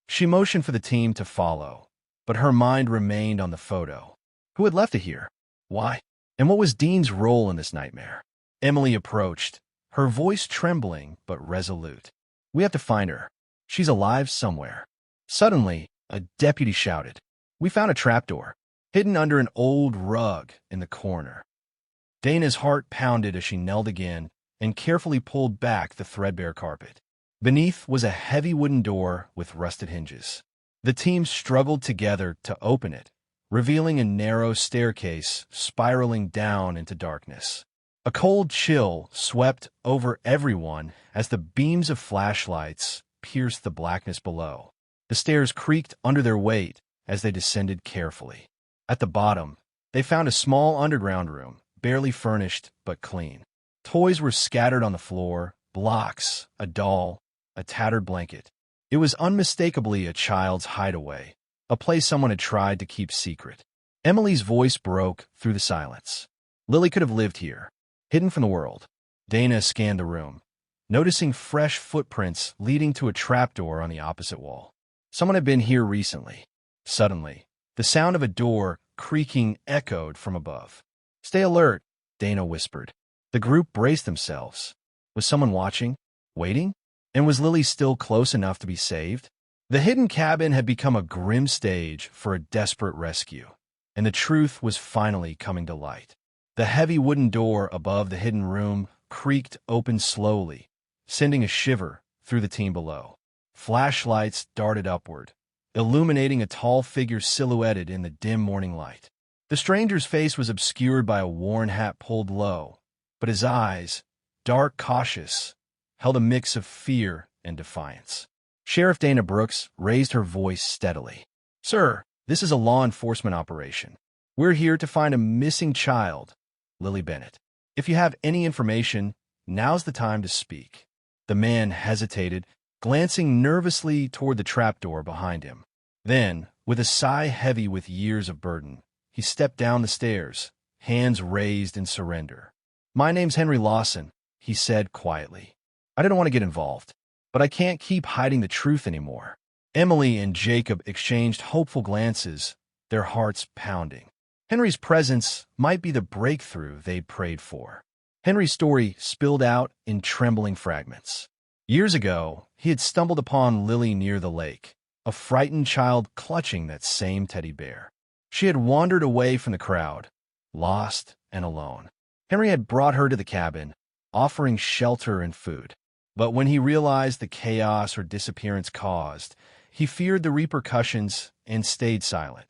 She motioned for the team to follow, but her mind remained on the photo. Who had left it here? Why? And what was Dean's role in this nightmare? Emily approached, her voice trembling but resolute. "We have to find her. She's alive somewhere." Suddenly, a deputy shouted, "We found a trapdoor, hidden under an old rug in the corner." Dana's heart pounded as she knelt again and carefully pulled back the threadbare carpet. Beneath was a heavy wooden door with rusted hinges. The team struggled together to open it, revealing a narrow staircase spiraling down into darkness. A cold chill swept over everyone as the beams of flashlights pierced the blackness below. The stairs creaked under their weight as they descended carefully. At the bottom, they found a small underground room, barely furnished but clean. Toys were scattered on the floor, blocks, a doll, a tattered blanket. It was unmistakably a child's hideaway, a place someone had tried to keep secret. Emily's voice broke through the silence. Lily could have lived here, hidden from the world. Dana scanned the room, noticing fresh footprints leading to a trapdoor on the opposite wall. Someone had been here recently. Suddenly, the sound of a door creaking echoed from above. "Stay alert," Dana whispered. The group braced themselves. Was someone watching? Waiting? And was Lily still close enough to be saved? The hidden cabin had become a grim stage for a desperate rescue, and the truth was finally coming to light. The heavy wooden door above the hidden room creaked open slowly, sending a shiver through the team below. Flashlights darted upward, illuminating a tall figure silhouetted in the dim morning light. The stranger's face was obscured by a worn hat pulled low, but his eyes, dark, cautious, held a mix of fear and defiance. Sheriff Dana Brooks raised her voice steadily. "Sir, this is a law enforcement operation. We're here to find a missing child, Lily Bennett. If you have any information, now's the time to speak." The man hesitated, glancing nervously toward the trapdoor behind him. Then, with a sigh heavy with years of burden, he stepped down the stairs, hands raised in surrender. "My name's Henry Lawson," he said quietly. "I didn't want to get involved, but I can't keep hiding the truth anymore." Emily and Jacob exchanged hopeful glances, their hearts pounding. Henry's presence might be the breakthrough they'd prayed for. Henry's story spilled out in trembling fragments. Years ago, he had stumbled upon Lily near the lake, a frightened child clutching that same teddy bear. She had wandered away from the crowd, lost and alone. Henry had brought her to the cabin, offering shelter and food. But when he realized the chaos her disappearance caused, he feared the repercussions and stayed silent,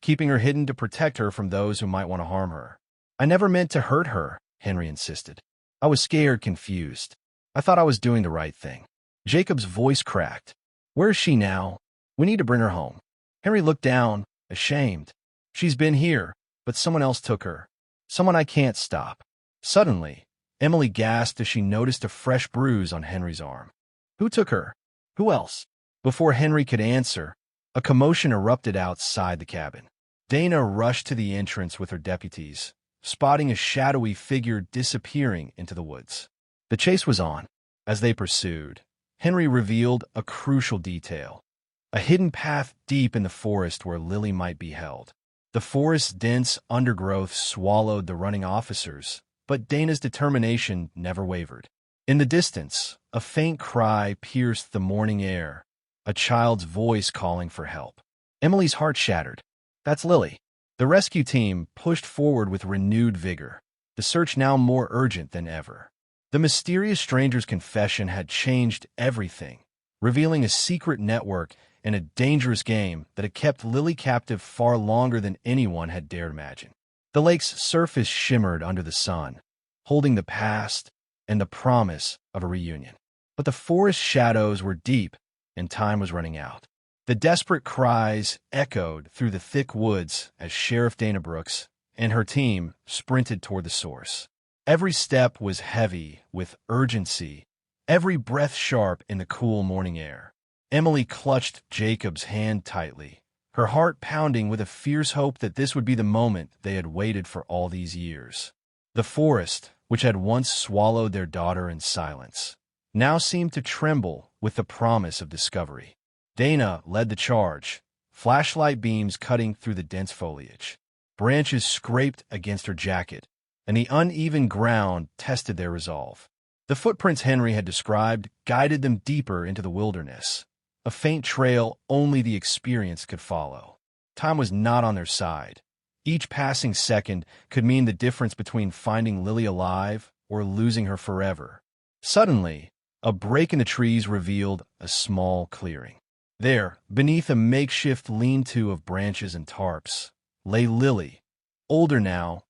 keeping her hidden to protect her from those who might want to harm her. "I never meant to hurt her," Henry insisted. "I was scared, confused. I thought I was doing the right thing." Jacob's voice cracked. "Where is she now? We need to bring her home." Henry looked down, ashamed. "She's been here, but someone else took her. Someone I can't stop." Suddenly, Emily gasped as she noticed a fresh bruise on Henry's arm. "Who took her? Who else?" Before Henry could answer, a commotion erupted outside the cabin. Dana rushed to the entrance with her deputies, spotting a shadowy figure disappearing into the woods. The chase was on. As they pursued, Henry revealed a crucial detail: a hidden path deep in the forest where Lily might be held. The forest's dense undergrowth swallowed the running officers, but Dana's determination never wavered. In the distance, a faint cry pierced the morning air, a child's voice calling for help. Emily's heart shattered. "That's Lily." The rescue team pushed forward with renewed vigor, the search now more urgent than ever. The mysterious stranger's confession had changed everything, revealing a secret network and a dangerous game that had kept Lily captive far longer than anyone had dared imagine. The lake's surface shimmered under the sun, holding the past and the promise of a reunion. But the forest shadows were deep, and time was running out. The desperate cries echoed through the thick woods as Sheriff Dana Brooks and her team sprinted toward the source. Every step was heavy with urgency, every breath sharp in the cool morning air. Emily clutched Jacob's hand tightly, her heart pounding with a fierce hope that this would be the moment they had waited for all these years. The forest, which had once swallowed their daughter in silence, now seemed to tremble with the promise of discovery. Dana led the charge, flashlight beams cutting through the dense foliage. Branches scraped against her jacket, and the uneven ground tested their resolve. The footprints Henry had described guided them deeper into the wilderness, a faint trail only the experienced could follow. Time was not on their side. Each passing second could mean the difference between finding Lily alive or losing her forever. Suddenly, a break in the trees revealed a small clearing. There, beneath a makeshift lean-to of branches and tarps, lay Lily, older now,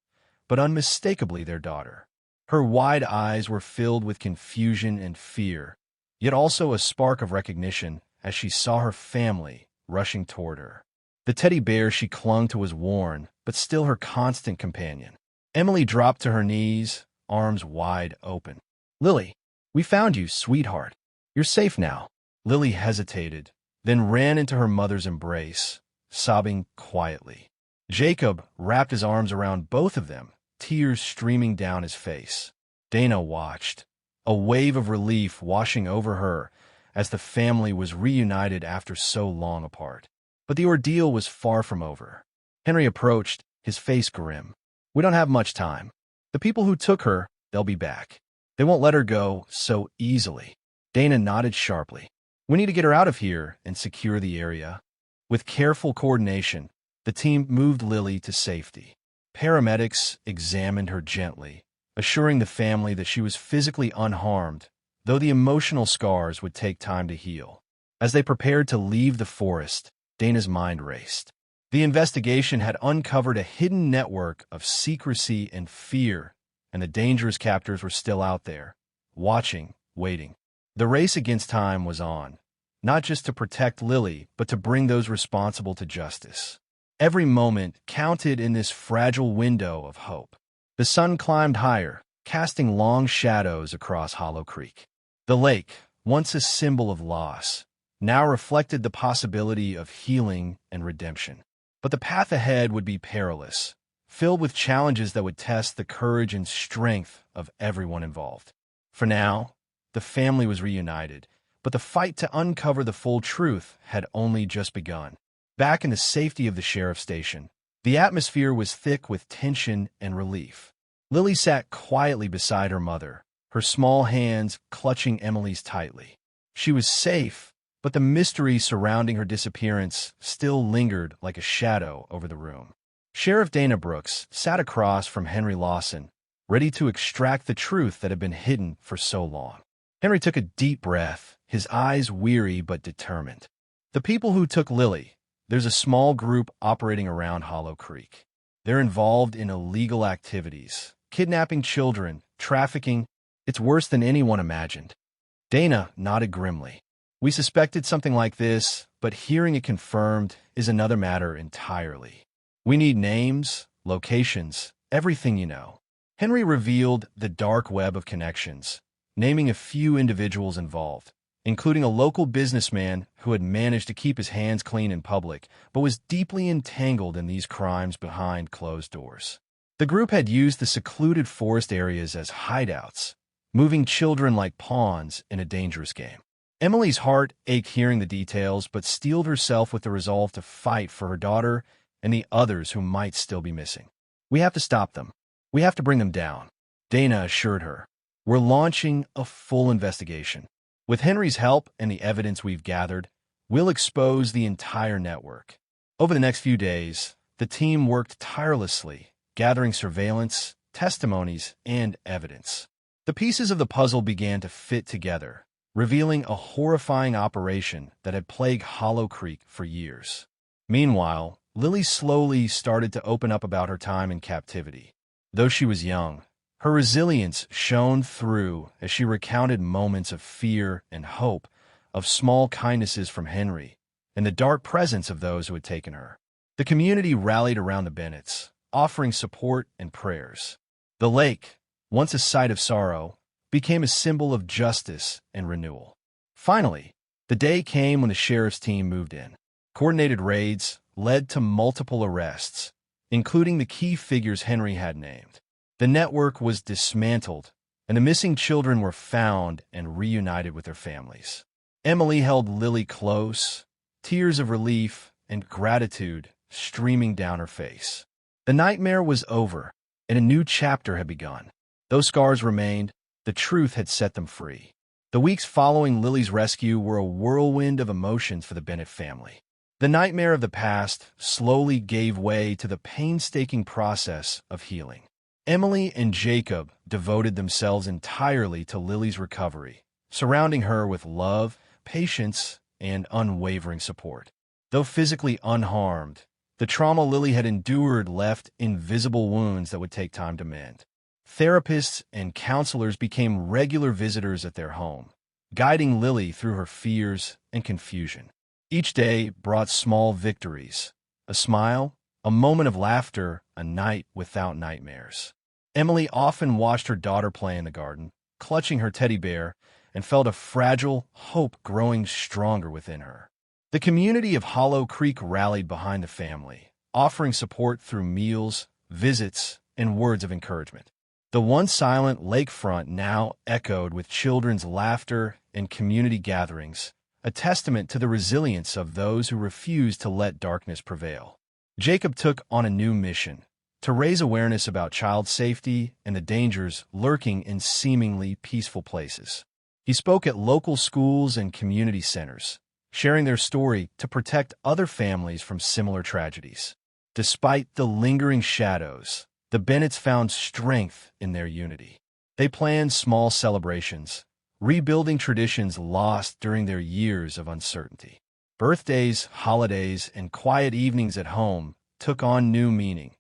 but unmistakably their daughter. Her wide eyes were filled with confusion and fear, yet also a spark of recognition as she saw her family rushing toward her. The teddy bear she clung to was worn, but still her constant companion. Emily dropped to her knees, arms wide open. "Lily, we found you, sweetheart. You're safe now." Lily hesitated, then ran into her mother's embrace, sobbing quietly. Jacob wrapped his arms around both of them, tears streaming down his face. Dana watched, a wave of relief washing over her as the family was reunited after so long apart. But the ordeal was far from over. Henry approached, his face grim. "We don't have much time. The people who took her, they'll be back. They won't let her go so easily." Dana nodded sharply. "We need to get her out of here and secure the area." With careful coordination, the team moved Lily to safety. Paramedics examined her gently, assuring the family that she was physically unharmed, though the emotional scars would take time to heal. As they prepared to leave the forest, Dana's mind raced. The investigation had uncovered a hidden network of secrecy and fear, and the dangerous captors were still out there, watching, waiting. The race against time was on, not just to protect Lily, but to bring those responsible to justice. Every moment counted in this fragile window of hope. The sun climbed higher, casting long shadows across Hollow Creek. The lake, once a symbol of loss, now reflected the possibility of healing and redemption. But the path ahead would be perilous, filled with challenges that would test the courage and strength of everyone involved. For now, the family was reunited, but the fight to uncover the full truth had only just begun. Back in the safety of the sheriff's station, the atmosphere was thick with tension and relief. Lily sat quietly beside her mother, her small hands clutching Emily's tightly. She was safe, but the mystery surrounding her disappearance still lingered like a shadow over the room. Sheriff Dana Brooks sat across from Henry Lawson, ready to extract the truth that had been hidden for so long. Henry took a deep breath, his eyes weary but determined. "The people who took Lily, there's a small group operating around Hollow Creek. They're involved in illegal activities, kidnapping children, trafficking. It's worse than anyone imagined." Dana nodded grimly. "We suspected something like this, but hearing it confirmed is another matter entirely. We need names, locations, everything you know." Henry revealed the dark web of connections, naming a few individuals involved, including a local businessman who had managed to keep his hands clean in public, but was deeply entangled in these crimes behind closed doors. The group had used the secluded forest areas as hideouts, moving children like pawns in a dangerous game. Emily's heart ached hearing the details, but steeled herself with the resolve to fight for her daughter and the others who might still be missing. "We have to stop them. We have to bring them down," Dana assured her. "We're launching a full investigation. With Henry's help and the evidence we've gathered, we'll expose the entire network." Over the next few days, the team worked tirelessly, gathering surveillance, testimonies, and evidence. The pieces of the puzzle began to fit together, revealing a horrifying operation that had plagued Hollow Creek for years. Meanwhile, Lily slowly started to open up about her time in captivity. Though she was young, her resilience shone through as she recounted moments of fear and hope, of small kindnesses from Henry, and the dark presence of those who had taken her. The community rallied around the Bennetts, offering support and prayers. The lake, once a site of sorrow, became a symbol of justice and renewal. Finally, the day came when the sheriff's team moved in. Coordinated raids led to multiple arrests, including the key figures Henry had named. The network was dismantled, and the missing children were found and reunited with their families. Emily held Lily close, tears of relief and gratitude streaming down her face. The nightmare was over, and a new chapter had begun. Though scars remained, the truth had set them free. The weeks following Lily's rescue were a whirlwind of emotions for the Bennett family. The nightmare of the past slowly gave way to the painstaking process of healing. Emily and Jacob devoted themselves entirely to Lily's recovery, surrounding her with love, patience, and unwavering support. Though physically unharmed, The trauma Lily had endured left invisible wounds that would take time to mend. Therapists and counselors became regular visitors at their home, guiding Lily through her fears and confusion. Each day brought small victories, a smile, a moment of laughter, a night without nightmares. Emily often watched her daughter play in the garden, clutching her teddy bear, and felt a fragile hope growing stronger within her. The community of Hollow Creek rallied behind the family, offering support through meals, visits, and words of encouragement. The once silent lakefront now echoed with children's laughter and community gatherings, a testament to the resilience of those who refused to let darkness prevail. Jacob took on a new mission, to raise awareness about child safety and the dangers lurking in seemingly peaceful places. He spoke at local schools and community centers, sharing their story to protect other families from similar tragedies. Despite the lingering shadows, the Bennetts found strength in their unity. They planned small celebrations, rebuilding traditions lost during their years of uncertainty. Birthdays, holidays, and quiet evenings at home took on new meaning,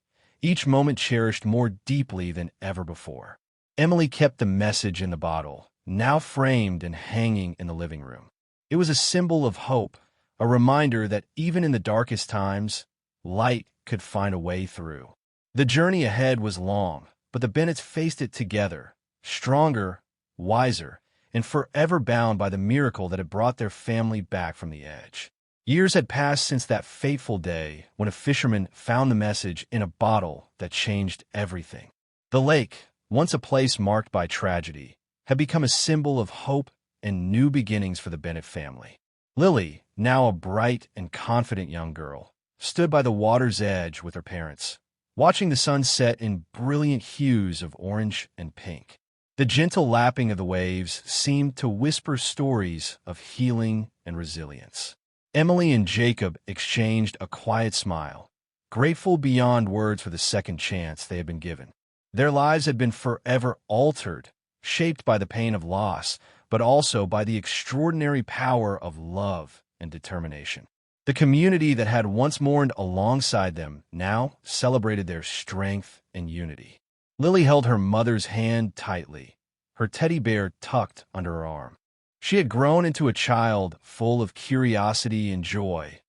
each moment cherished more deeply than ever before. Emily kept the message in the bottle, now framed and hanging in the living room. It was a symbol of hope, a reminder that even in the darkest times, light could find a way through. The journey ahead was long, but the Bennetts faced it together, stronger, wiser, and forever bound by the miracle that had brought their family back from the edge. Years had passed since that fateful day when a fisherman found the message in a bottle that changed everything. The lake, once a place marked by tragedy, had become a symbol of hope and new beginnings for the Bennett family. Lily, now a bright and confident young girl, stood by the water's edge with her parents, watching the sun set in brilliant hues of orange and pink. The gentle lapping of the waves seemed to whisper stories of healing and resilience. Emily and Jacob exchanged a quiet smile, grateful beyond words for the second chance they had been given. Their lives had been forever altered, shaped by the pain of loss, but also by the extraordinary power of love and determination. The community that had once mourned alongside them now celebrated their strength and unity. Lily held her mother's hand tightly, her teddy bear tucked under her arm. She had grown into a child full of curiosity and joy,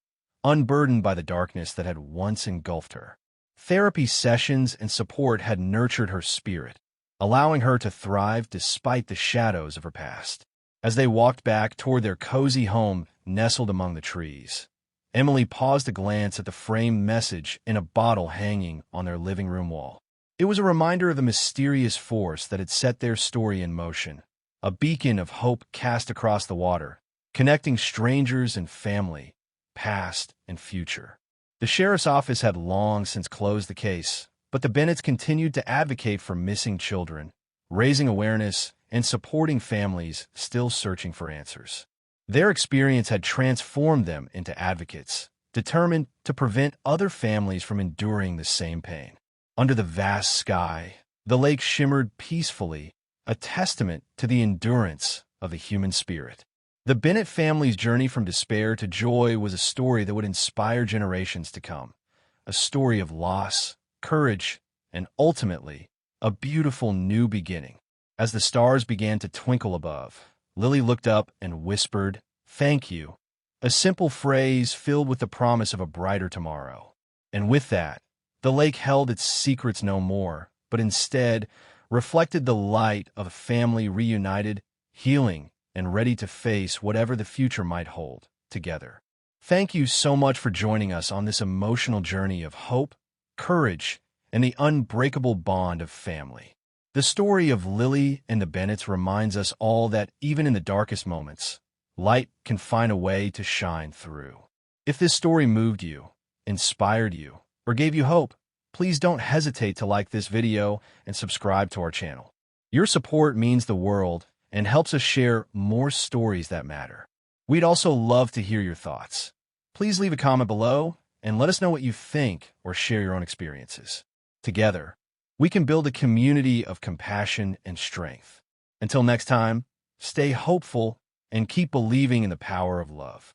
unburdened by the darkness that had once engulfed her. Therapy sessions and support had nurtured her spirit, allowing her to thrive despite the shadows of her past. As they walked back toward their cozy home nestled among the trees, Emily paused to glance at the framed message in a bottle hanging on their living room wall. It was a reminder of the mysterious force that had set their story in motion, a beacon of hope cast across the water, connecting strangers and family, past and future. The sheriff's office had long since closed the case, but the Bennetts continued to advocate for missing children, raising awareness and supporting families still searching for answers. Their experience had transformed them into advocates, determined to prevent other families from enduring the same pain. Under the vast sky, the lake shimmered peacefully, a testament to the endurance of the human spirit. The Bennett family's journey from despair to joy was a story that would inspire generations to come, a story of loss, courage, and ultimately, a beautiful new beginning. As the stars began to twinkle above, Lily looked up and whispered, "Thank you," a simple phrase filled with the promise of a brighter tomorrow. And with that, the lake held its secrets no more, but instead reflected the light of a family reunited, healing, and ready to face whatever the future might hold together. Thank you so much for joining us on this emotional journey of hope, courage, and the unbreakable bond of family. The story of Lily and the Bennetts reminds us all that even in the darkest moments, light can find a way to shine through. If this story moved you, inspired you, or gave you hope, please don't hesitate to like this video and subscribe to our channel. Your support means the world and helps us share more stories that matter. We'd also love to hear your thoughts. Please leave a comment below and let us know what you think or share your own experiences. Together, we can build a community of compassion and strength. Until next time, stay hopeful and keep believing in the power of love.